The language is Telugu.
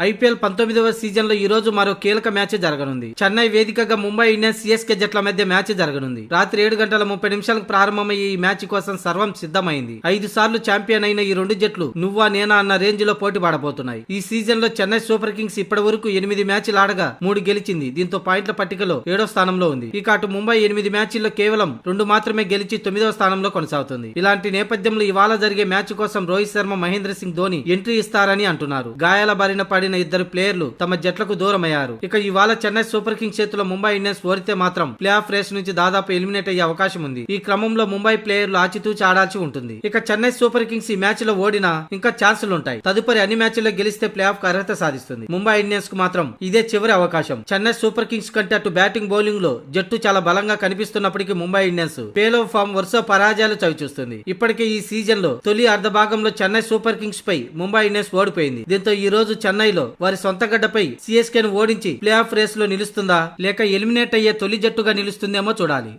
ఐపీఎల్ 19వ సీజన్ లో ఈ రోజు మరో కీలక మ్యాచ్ జరగనుంది. చెన్నై వేదికగా ముంబై ఇండియన్స్ సిఎస్కే జట్ల మధ్య మ్యాచ్ జరగనుంది. రాత్రి 7:30 ప్రారంభమయ్యే ఈ మ్యాచ్ కోసం సర్వం సిద్ధమైంది. 5 సార్లు ఛాంపియన్ అయిన ఈ రెండు జట్లు నువ్వా నేనా అన్న రేంజ్ లో పోటీ పడబోతున్నాయి. ఈ సీజన్ లో చెన్నై సూపర్ కింగ్స్ ఇప్పటి వరకు 8 మ్యాచ్లు ఆడగా 3 గెలిచింది. దీంతో పాయింట్ల పట్టికలో 7వ స్థానంలో ఉంది. ఇక అటు ముంబై 8 మ్యాచ్ల్లో కేవలం 2 మాత్రమే గెలిచి 9వ స్థానంలో కొనసాగుతుంది. ఇలాంటి నేపథ్యంలో ఇవాళ జరిగే మ్యాచ్ కోసం రోహిత్ శర్మ, మహేంద్ర సింగ్ ధోని ఎంట్రీ ఇస్తారని అంటున్నారు. గాయాల బారిన పడిన ఇద్దరు ప్లేయర్లు తమ జట్లకు దూరమయ్యారు. ఇక ఇవాళ చెన్నై సూపర్ కింగ్స్ చేతిలో ముంబై ఇండియన్స్ ఓడితే మాత్రం ప్లే ఆఫ్ రేస్ నుంచి దాదాపు ఎలిమినేట్ అయ్యే అవకాశం ఉంది. ఈ క్రమంలో ముంబై ప్లేయర్లు ఆచితూచి ఆడాల్సి ఉంటుంది. ఇక చెన్నై సూపర్ కింగ్స్ ఈ మ్యాచ్ లో ఓడినా ఇంకా ఛాన్సులుంటాయి. తదుపరి అన్ని మ్యాచ్ల్లో గెలిస్తే ప్లే ఆఫ్ కు అర్హత సాధిస్తుంది. ముంబై ఇండియన్స్ కు మాత్రం ఇదే చివరి అవకాశం. చెన్నై సూపర్ కింగ్స్ కంటే అటు బ్యాటింగ్, బౌలింగ్ లో జట్టు చాలా బలంగా కనిపిస్తున్నప్పటికీ ముంబై ఇండియన్స్ పేలో ఫామ్ వరుస పరాజయాలు చవిచూస్తుంది. ఇప్పటికే ఈ సీజన్ లో తొలి అర్ధ భాగంలో చెన్నై సూపర్ కింగ్స్ పై ముంబై ఇండియన్స్ ఓడిపోయింది. దీంతో ఈ రోజు చెన్నైలో వారి సొంత గడ్డపై సిఎస్కేను ఓడించి ప్లే ఆఫ్ రేస్ లో నిలుస్తుందా లేక ఎలిమినేట్ అయ్యే తొలి జట్టుగా నిలుస్తుందేమో చూడాలి.